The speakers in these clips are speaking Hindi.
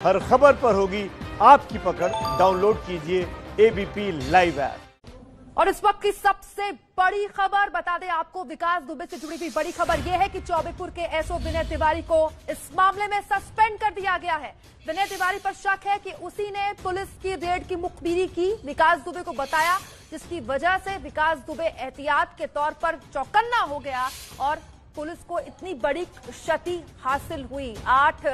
हर खबर पर होगी आपकी पकड़। डाउनलोड कीजिए एबीपी लाइव ऐप। और इस वक्त की सबसे बड़ी खबर बता दें आपको, विकास दुबे से जुड़ी हुई बड़ी खबर यह है कि चौबेपुर के एसओ विनय तिवारी को इस मामले में सस्पेंड कर दिया गया है। विनय तिवारी पर शक है कि उसी ने पुलिस की रेड की मुखबिरी की, विकास दुबे को बताया, जिसकी वजह से विकास दुबे एहतियात के तौर पर चौकन्ना हो गया और पुलिस को इतनी बड़ी क्षति हासिल हुई। 8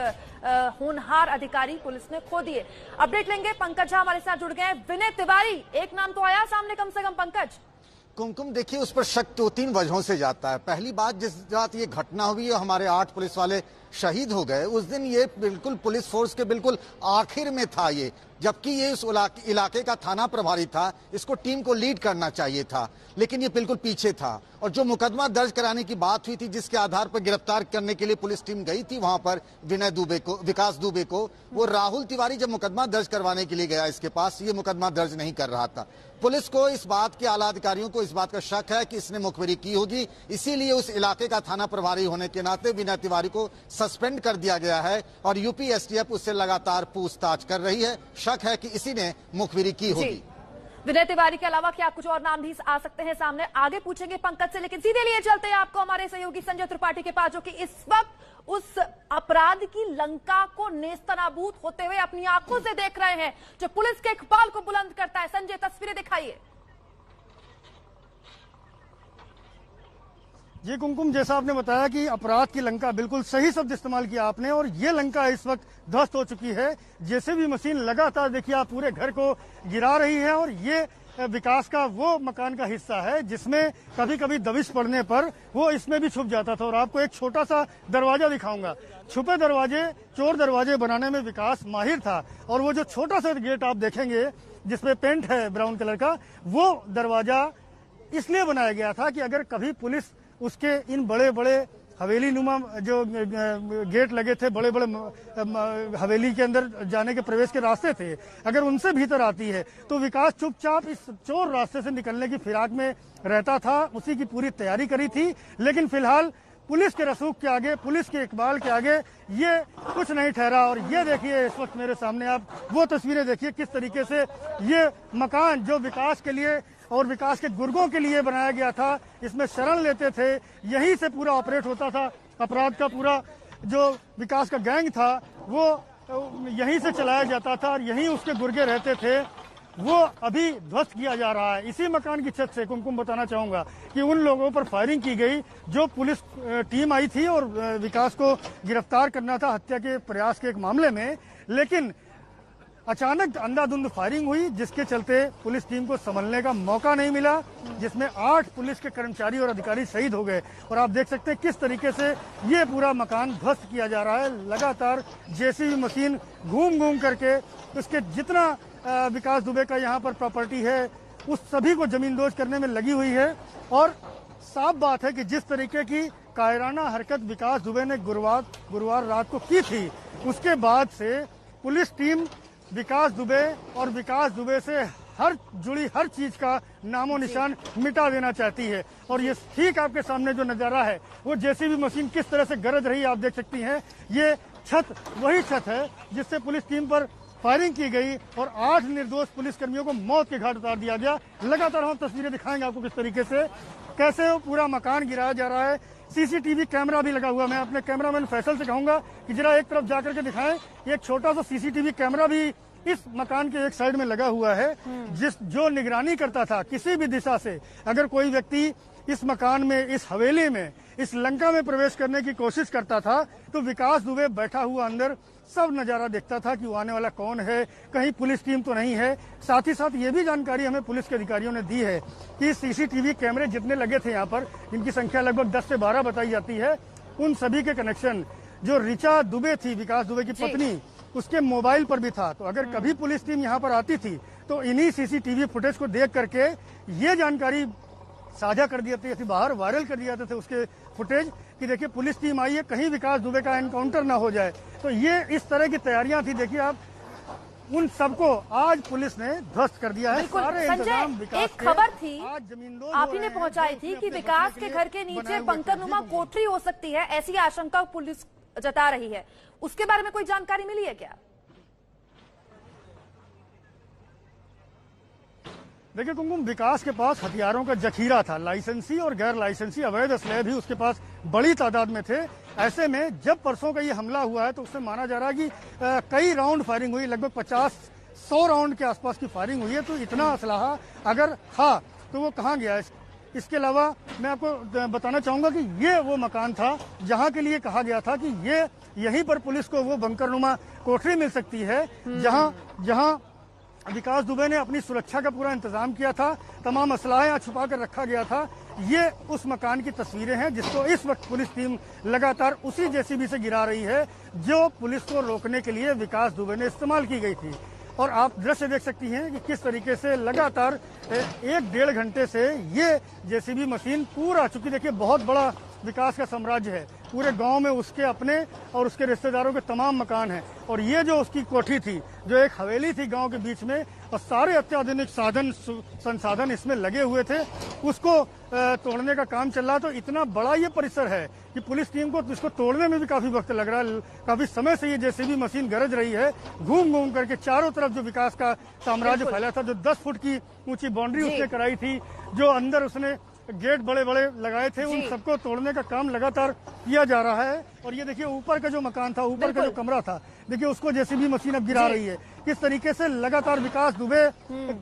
होनहार अधिकारी पुलिस ने खो दिए। अपडेट लेंगे, पंकज झा हमारे साथ जुड़ गए हैं। विनय तिवारी, एक नाम तो आया सामने कम से कम पंकज। कुमकुम, देखिए उस पर शक 2-3 वजहों से जाता है। पहली बात, जिस रात ये घटना हुई है हमारे 8 पुलिस वाले शहीद हो गए, उस दिन ये बिल्कुल पुलिस फोर्स के बिल्कुल आखिर में था ये, जबकि ये इस इलाके का थाना प्रभारी था, इसको टीम को लीड करना चाहिए था, लेकिन ये बिल्कुल पीछे था। और जो मुकदमा दर्ज कराने की बात हुई थी, जिसके आधार पर गिरफ्तार करने के लिए पुलिस टीम गई थी वहां पर विकास दुबे को, वो राहुल तिवारी जब मुकदमा दर्ज करवाने के लिए गया इसके पास, ये मुकदमा दर्ज नहीं कर रहा था। पुलिस को इस बात के, आला अधिकारियों को इस बात का शक है कि इसने मुखबिरी की होगी, इसीलिए उस इलाके का थाना प्रभारी होने के नाते विनय तिवारी को सस्पेंड कर दिया गया है और यूपी एसटीएफ उससे लगातार पूछताछ कर रही है। शक है कि इसी ने मुखबिरी की होगी। विनय तिवारी के अलावा क्या कुछ और नाम भी आ सकते हैं सामने, आगे पूछेंगे पंकज से, लेकिन सीधे लिए चलते हैं आपको हमारे सहयोगी संजय त्रिपाठी के पास, जो कि इस वक्त उस अपराध की लंका को नेस्तनाबूद होते हुए अपनी आंखों से देख रहे हैं, जो पुलिस के इकबाल को बुलंद करता है। संजय, तस्वीरें दिखाइए। जी कुमकुम, जैसा आपने बताया कि अपराध की लंका, बिल्कुल सही शब्द इस्तेमाल किया आपने, और ये लंका इस वक्त ध्वस्त हो चुकी है। जेसीबी मशीन लगातार देखिए आप पूरे घर को गिरा रही है, और ये विकास का वो मकान का हिस्सा है जिसमें कभी कभी दबिश पड़ने पर वो इसमें भी छुप जाता था। और आपको एक छोटा सा दरवाजा दिखाऊंगा। छुपे दरवाजे, चोर दरवाजे बनाने में विकास माहिर था, और वो जो छोटा सा गेट आप देखेंगे जिसमें पेंट है ब्राउन कलर का, वो दरवाजा इसलिए बनाया गया था कि अगर कभी पुलिस उसके इन बड़े बड़े हवेली नुमा जो गेट लगे थे, बड़े बड़े हवेली के अंदर जाने के प्रवेश के रास्ते थे, अगर उनसे भीतर आती है तो विकास चुपचाप इस चोर रास्ते से निकलने की फिराक में रहता था। उसी की पूरी तैयारी करी थी, लेकिन फिलहाल पुलिस के रसूख के आगे, पुलिस के इकबाल के आगे ये कुछ नहीं ठहरा। और ये देखिए इस वक्त मेरे सामने आप वो तस्वीरें देखिए, किस तरीके से ये मकान जो विकास के लिए और विकास के गुर्गों के लिए बनाया गया था, इसमें शरण लेते थे, यहीं से पूरा ऑपरेट होता था। अपराध का पूरा जो विकास का गैंग था वो यहीं से चलाया जाता था और यहीं उसके गुर्गे रहते थे। वो अभी ध्वस्त किया जा रहा है। इसी मकान की छत से कुमकुम बताना चाहूंगा कि उन लोगों पर फायरिंग की गई जो पुलिस टीम आई थी और विकास को गिरफ्तार करना था हत्या के प्रयास के एक मामले में, लेकिन अचानक अंधाधुंध फायरिंग हुई, जिसके चलते पुलिस टीम को संभलने का मौका नहीं मिला, जिसमें 8 पुलिस के कर्मचारी और अधिकारी शहीद हो गए। और आप देख सकते हैं किस तरीके से ये पूरा मकान ध्वस्त किया जा रहा है। लगातार जेसीबी मशीन घूम घूम करके उसके जितना विकास दुबे का यहाँ पर प्रॉपर्टी है उस सभी को जमींदोज करने में लगी हुई है। और साफ बात है कि जिस तरीके की कायराना हरकत विकास दुबे ने गुरुवार रात को की थी, उसके बाद से पुलिस टीम विकास दुबे और विकास दुबे से जुड़ी हर चीज का नामो निशान मिटा देना चाहती है। और ये ठीक आपके सामने जो नजारा है, वो जेसीबी मशीन किस तरह से गरज रही आप देख सकती हैं। ये छत वही छत है जिससे पुलिस टीम पर फायरिंग की गई और 8 निर्दोष पुलिसकर्मियों को मौत के घाट उतार दिया गया। लगातार हम तस्वीरें दिखाएंगे आपको किस तरीके से, कैसे वो पूरा मकान गिराया जा रहा है। सीसीटीवी कैमरा भी लगा हुआ। मैं अपने कैमरामैन फैसल से कहूंगा कि जरा एक तरफ जाकर के दिखाएं। एक छोटा सा सीसीटीवी कैमरा भी इस मकान के एक साइड में लगा हुआ है, जो निगरानी करता था किसी भी दिशा से। अगर कोई व्यक्ति इस मकान में, इस हवेली में, इस लंका में प्रवेश करने की कोशिश करता था तो विकास दुबे बैठा हुआ अंदर सब नजारा देखता था कि वो आने वाला कौन है, कहीं पुलिस टीम तो नहीं है। साथ ही साथ ये भी जानकारी हमें पुलिस के अधिकारियों ने दी है कि सीसीटीवी कैमरे जितने लगे थे यहाँ पर, इनकी संख्या लगभग 10 से 12 बताई जाती है, उन सभी के कनेक्शन जो ऋचा दुबे थी, विकास दुबे की पत्नी, उसके मोबाइल पर भी था। तो अगर कभी पुलिस टीम यहाँ पर आती थी तो इन्हीं सीसीटीवी फुटेज को देख करके ये जानकारी साझा कर दिए थे, बाहर वायरल कर दिए थे उसके फुटेज कि देखिए पुलिस टीम आई है, कहीं विकास दुबे का एनकाउंटर ना हो जाए। तो ये इस तरह की तैयारियां थी। देखिए आप, उन सबको आज पुलिस ने ध्वस्त कर दिया है। सारे इंतजाम विकास, एक खबर थी आप ही ने पहुंचाई थी कि विकास के घर के नीचे बंकरनुमा कोठरी हो सकती है, ऐसी आशंका पुलिस जता रही है। उसके बारे में कोई जानकारी मिली है क्या? देखिए कुमकुम, विकास के पास हथियारों का जखीरा था, लाइसेंसी और गैर लाइसेंसी अवैध असलहे भी उसके पास बड़ी तादाद में थे। ऐसे में जब परसों का ये हमला हुआ है तो उससे माना जा रहा है कि कई राउंड फायरिंग हुई, लगभग 50-100 राउंड के आसपास की फायरिंग हुई है। तो इतना असलहा अगर था तो वो कहाँ गया? इसके अलावा मैं आपको बताना चाहूंगा कि ये वो मकान था जहां के लिए कहा गया था कि ये यहीं पर पुलिस को वो बंकरनुमा कोठरी मिल सकती है जहां विकास दुबे ने अपनी सुरक्षा का पूरा इंतजाम किया था, तमाम असलाह यहाँ छुपा कर रखा गया था। ये उस मकान की तस्वीरें हैं जिसको इस वक्त पुलिस टीम लगातार उसी जेसीबी से गिरा रही है जो पुलिस को रोकने के लिए विकास दुबे ने इस्तेमाल की गई थी। और आप दृश्य देख सकती हैं कि किस तरीके से लगातार 1-1.5 घंटे से ये जेसीबी मशीन पूरा, चूंकि देखिए बहुत बड़ा विकास का साम्राज्य है, पूरे गांव में उसके अपने और उसके रिश्तेदारों के तमाम मकान हैं, और ये जो उसकी कोठी थी, जो एक हवेली थी गांव के बीच में, और सारे अत्याधुनिक संसाधन इसमें लगे हुए थे, उसको तोड़ने का काम चल रहा। तो इतना बड़ा ये परिसर है कि पुलिस टीम को इसको तोड़ने में भी काफी वक्त लग रहा है। काफी समय से ये जेसीबी मशीन गरज रही है, घूम घूम करके चारों तरफ जो विकास का साम्राज्य फैला था, जो 10 फुट की ऊंची बाउंड्री उसने कराई थी, जो अंदर उसने गेट बड़े बड़े लगाए थे, उन सबको तोड़ने का काम लगातार किया जा रहा है। और ये देखिए ऊपर का जो मकान था, ऊपर का जो कमरा था, देखिए उसको जेसीबी मशीन अब गिरा रही है। किस तरीके से लगातार विकास दुबे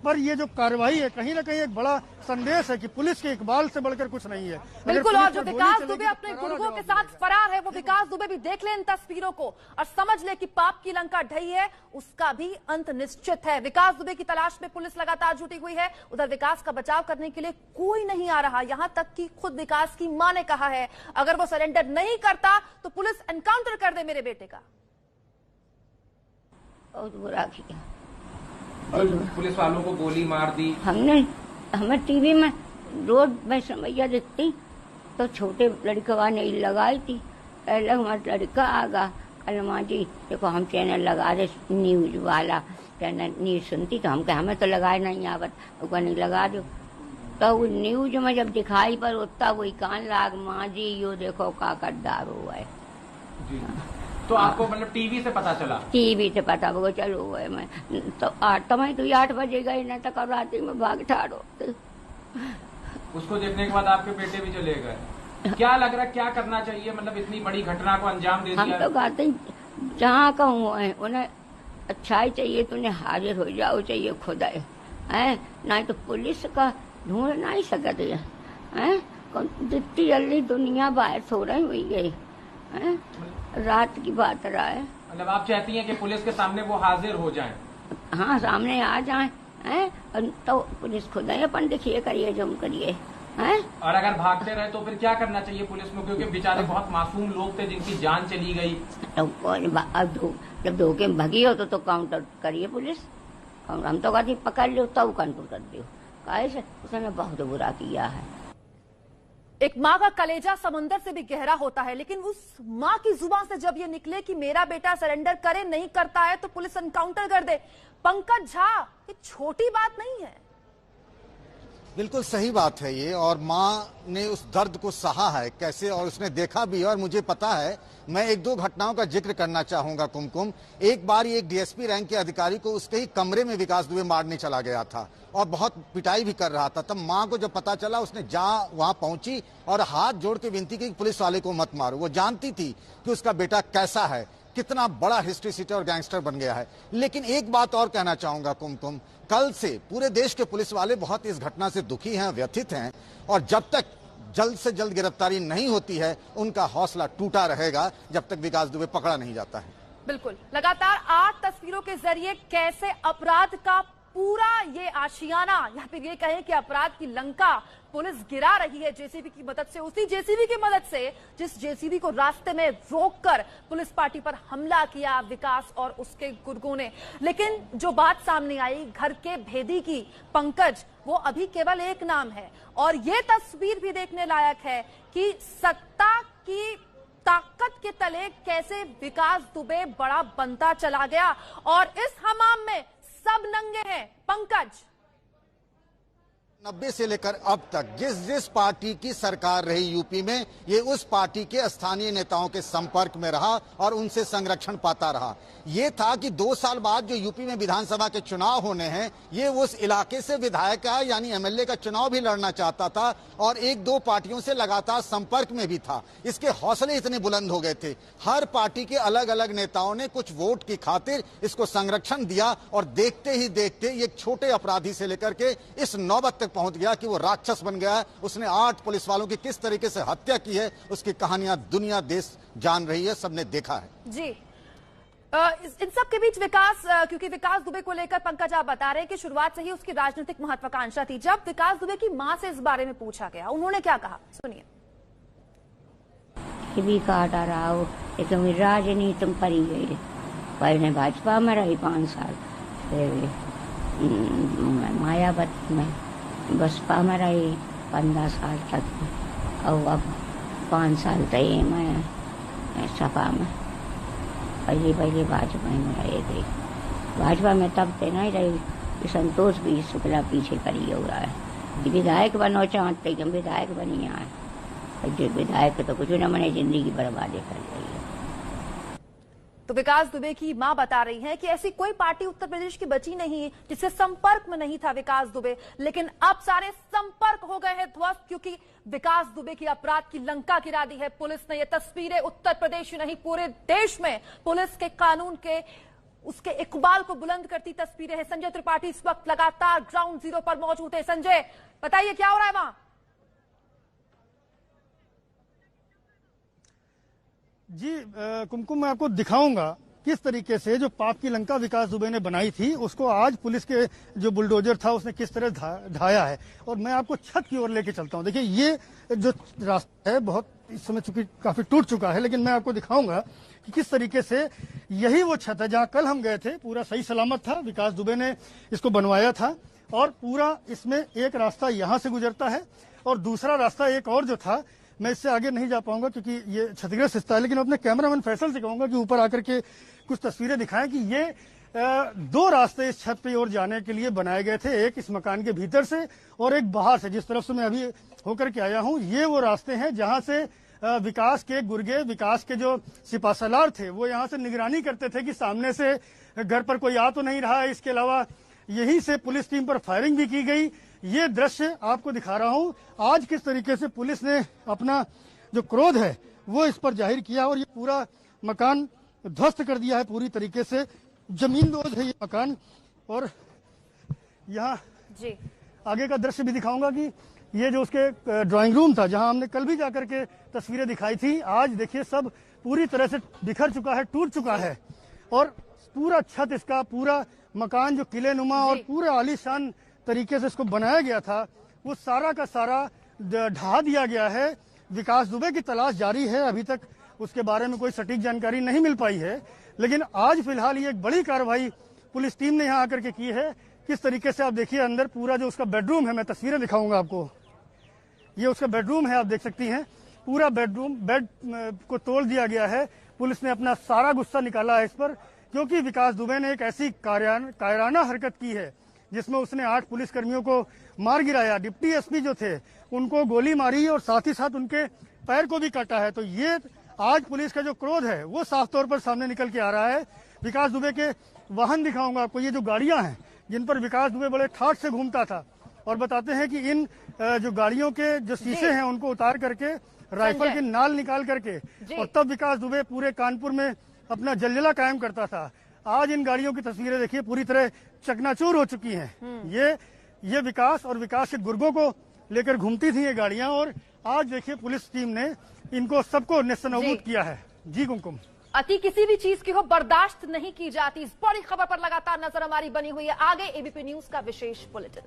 पर ये जो कार्रवाई है, कहीं ना कहीं एक बड़ा संदेश है कि पुलिस के इकबाल से बढ़कर कुछ नहीं है। बिल्कुल। और जो विकास दुबे अपने गुर्गों के साथ फरार है, वो विकास दुबे भी देख ले इन तस्वीरों को और समझ ले कि पाप की लंका ढही है, उसका भी अंत निश्चित है। विकास दुबे की तलाश में पुलिस लगातार जुटी हुई है। उधर विकास का बचाव करने के लिए कोई नहीं आ रहा, यहां तक कि खुद विकास की मां ने कहा है अगर वो सरेंडर नहीं करता तो पुलिस एनकाउंटर कर दे मेरे बेटे का। बहुत बुरा किया, पुलिस वालों को गोली मार दी। हमें टीवी में रोड में समैया दिखती तो छोटे लड़का ने लगाई थी, पहले हमारा लड़का आगा कल माँ जी देखो हम चैनल लगा रहे, न्यूज वाला चैनल न्यूज सुनती तो हम कहे हमें तो लगाए नहीं आवत, वो नहीं लगा दो। तो वो न्यूज में जब दिखाई पर उतना वही कान लाग, माँ जी यो देखो का गद्दार हुआ है। तो आपको मतलब टीवी से पता चला? टीवी से पता वो चलो हुआ है। मैं तो 8 बजे गई ना, तो रात में भाग ठाड़ो। उसको देखने के बाद आपके बेटे भी चले गए। क्या लग रहा है क्या करना चाहिए, मतलब इतनी बड़ी घटना को अंजाम दे दिया? हम तो कहते जहाँ कहूँ है उन्हें अच्छाई चाहिए तो उन्हें हाजिर हो जाओ चाहिए खुदा है, नहीं तो पुलिस का ढूंढ नहीं सकते है। जितनी जल्दी दुनिया बाहर सो रही हुई गई है, रात की बात रहा है। मतलब आप चाहती हैं कि पुलिस के सामने वो हाजिर हो जाएं? हाँ, सामने आ जाएं हैं तो पुलिस खुद है अपन देखिए करिए जो करिए हैं। और अगर भागते रहे तो फिर क्या करना चाहिए पुलिस को, क्योंकि बेचारे बहुत मासूम लोग थे जिनकी जान चली गई। तो जब धोखे में भगी हो तो काउंटर करिए पुलिस। हम तो कहती पकड़ लो तब काउंटर कर दो, कैसे उसने बहुत बुरा किया है। एक माँ का कलेजा समंदर से भी गहरा होता है, लेकिन उस माँ की जुबान से जब ये निकले कि मेरा बेटा सरेंडर करे, नहीं करता है तो पुलिस एनकाउंटर कर दे, पंकज झा ये छोटी बात नहीं है। बिल्कुल सही बात है ये, और माँ ने उस दर्द को सहा है कैसे, और उसने देखा भी है। और मुझे पता है, मैं 1-2 घटनाओं का जिक्र करना चाहूंगा कुमकुम। एक बार ये एक डीएसपी रैंक के अधिकारी को उसके ही कमरे में विकास दुबे मारने चला गया था और बहुत पिटाई भी कर रहा था। तब माँ को जब पता चला, उसने वहां पहुंची और हाथ जोड़ के विनती की पुलिस वाले को मत मारो। वो जानती थी कि उसका बेटा कैसा है, कितना बड़ा हिस्ट्री सीटर और गैंगस्टर बन गया है। लेकिन एक बात और कहना चाहूंगा कुमकुम, कल से पूरे देश के पुलिस वाले बहुत इस घटना से दुखी हैं, व्यथित हैं, और जब तक जल्द से जल्द गिरफ्तारी नहीं होती है उनका हौसला टूटा रहेगा जब तक विकास दुबे पकड़ा नहीं जाता है। बिल्कुल, लगातार 8 तस्वीरों के जरिए कैसे अपराध का पूरा ये आशियाना या फिर ये कहें कि अपराध की लंका पुलिस गिरा रही है जेसीबी की मदद से, उसी जेसीबी की मदद से जिस जेसीबी को रास्ते में रोककर पुलिस पार्टी पर हमला किया विकास और उसके गुर्गों ने। लेकिन जो बात सामने आई घर के भेदी की, पंकज, वो अभी केवल एक नाम है। और ये तस्वीर भी देखने लायक है कि सत्ता की ताकत के तले कैसे विकास दुबे बड़ा बनता चला गया, और इस हमाम में सब नंगे हैं। पंकज, 90 से लेकर अब तक जिस जिस पार्टी की सरकार रही यूपी में, ये उस पार्टी के स्थानीय नेताओं के संपर्क में रहा और उनसे संरक्षण पाता रहा। ये था कि 2 साल बाद जो यूपी में विधानसभा के चुनाव होने हैं, ये उस इलाके से विधायक का यानी एमएलए का चुनाव भी लड़ना चाहता था और 1-2 पार्टियों से लगातार संपर्क में भी था। इसके हौसले इतने बुलंद हो गए थे, हर पार्टी के अलग अलग नेताओं ने कुछ वोट की खातिर इसको संरक्षण दिया और देखते ही देखते एक छोटे अपराधी से लेकर के इस नौबत तक पहुंच गया कि वो राक्षस बन गया। उसने 8 पुलिस वालों की किस तरीके से हत्या की है, उसकी कहानियां दुनिया देश जान रही है, सबने देखा है। जी, इन सब के बीच क्योंकि विकास दुबे को लेकर पंकज आप बता रहे हैं कि शुरुआत से ही उसकी राजनीतिक महत्वाकांक्षा थी। जब विकास दुबे की मां से इस बारे में पूछा गया, उन्होंने क्या कहा, सुनिए। काटा रहा हो, लेकिन राजनीति में पड़ी गई। पहले भाजपा में रही 5 साल, फिर मायावती में, बसपा में रही 15 साल तक, और अब 5 साल तक मैं सपा में। पहले भाजपा में रही थी। भाजपा में तब से नहीं रही कि संतोष भी शुक्ला पीछे करी हो रहा है कि विधायक बनो चाहते कि विधायक बनी आए। जो विधायक तो कुछ न मैंने जिंदगी बर्बादी कर रही है। तो विकास दुबे की मां बता रही है कि ऐसी कोई पार्टी उत्तर प्रदेश की बची नहीं जिससे संपर्क में नहीं था विकास दुबे, लेकिन अब सारे संपर्क हो गए हैं ध्वस्त, क्योंकि विकास दुबे की अपराध की लंका गिरा दी है पुलिस ने। ये तस्वीरें उत्तर प्रदेश नहीं पूरे देश में पुलिस के कानून के उसके इकबाल को बुलंद करती तस्वीरें हैं। संजय त्रिपाठी इस वक्त लगातार ग्राउंड जीरो पर मौजूद है। संजय, बताइए क्या हो रहा है वहां? जी कुमकुम, मैं आपको दिखाऊंगा किस तरीके से जो पाप की लंका विकास दुबे ने बनाई थी उसको आज पुलिस के जो बुलडोजर था उसने किस तरह ढाया है। और मैं आपको छत की ओर लेके चलता हूं। देखिए, ये जो रास्ता है बहुत इस समय चूंकि काफी टूट चुका है, लेकिन मैं आपको दिखाऊंगा कि किस तरीके से यही वो छत है जहां कल हम गए थे। पूरा सही सलामत था, विकास दुबे ने इसको बनवाया था और पूरा इसमें एक रास्ता यहां से गुजरता है और दूसरा रास्ता एक और जो था, मैं इससे आगे नहीं जा पाऊंगा क्योंकि ये क्षतिग्रस्त हिस्सा है, लेकिन अपने कैमरामैन फैसल से कहूंगा कि ऊपर आकर के कुछ तस्वीरें दिखाएं कि ये 2 रास्ते इस छत की ओर जाने के लिए बनाए गए थे, एक इस मकान के भीतर से और एक बाहर से। जिस तरफ से मैं अभी होकर के आया हूं, ये वो रास्ते हैं जहां से विकास के गुर्गे, विकास के जो सिपासलार थे, वो यहाँ से निगरानी करते थे कि सामने से घर पर कोई आ तो नहीं रहा है। इसके अलावा यहीं से पुलिस टीम पर फायरिंग भी की गई। ये दृश्य आपको दिखा रहा हूं आज किस तरीके से पुलिस ने अपना जो क्रोध है वो इस पर जाहिर किया और ये पूरा मकान ध्वस्त कर दिया है पूरी तरीके से। जमीन दोज है ये मकान। और यहाँ जी आगे का दृश्य भी दिखाऊंगा कि ये जो उसके ड्राइंग रूम था जहां हमने कल भी जाकर के तस्वीरें दिखाई थी, आज देखिए सब पूरी तरह से बिखर चुका है, टूट चुका है और पूरा छत इसका, पूरा मकान जो किले नुमा और पूरे आलीशान तरीके से इसको बनाया गया था, वो सारा का सारा ढहा दिया गया है। विकास दुबे की तलाश जारी है, अभी तक उसके बारे में कोई सटीक जानकारी नहीं मिल पाई है, लेकिन आज फिलहाल ये एक बड़ी कार्रवाई पुलिस टीम ने यहाँ आकर के की है। किस तरीके से आप देखिए अंदर पूरा जो उसका बेडरूम है, मैं तस्वीरें दिखाऊंगा आपको। ये उसका बेडरूम है, आप देख सकती हैं। पूरा बेड को तोड़ दिया गया है। पुलिस ने अपना सारा गुस्सा निकाला है इस पर, क्योंकि विकास दुबे ने एक ऐसी कायराना हरकत की है जिसमें उसने 8 पुलिसकर्मियों को मार गिराया, डिप्टी एसपी जो थे उनको गोली मारी और साथ ही साथ उनके पैर को भी काटा है। तो ये आज पुलिस का जो क्रोध है वो साफ तौर पर सामने निकल के आ रहा है। विकास दुबे के वाहन दिखाऊंगा आपको, ये जो गाड़ियां हैं जिन पर विकास दुबे बड़े ठाठ से घूमता था, और बताते हैं कि इन जो गाड़ियों के जो शीशे हैं उनको उतार करके राइफल की नाल निकाल करके और तब विकास दुबे पूरे कानपुर में अपना जलजला कायम करता था। आज इन गाड़ियों की तस्वीरें देखिए, पूरी तरह चकनाचूर हो चुकी हैं। ये विकास और विकास के गुर्गों को लेकर घूमती थी ये गाड़ियां, और आज देखिए पुलिस टीम ने इनको सबको नेस्तनाबूद किया है। जी कुमकुम, अति किसी भी चीज की हो बर्दाश्त नहीं की जाती। इस बड़ी खबर पर लगातार नजर हमारी बनी हुई है। आगे एबीपी न्यूज का विशेष बुलेटिन।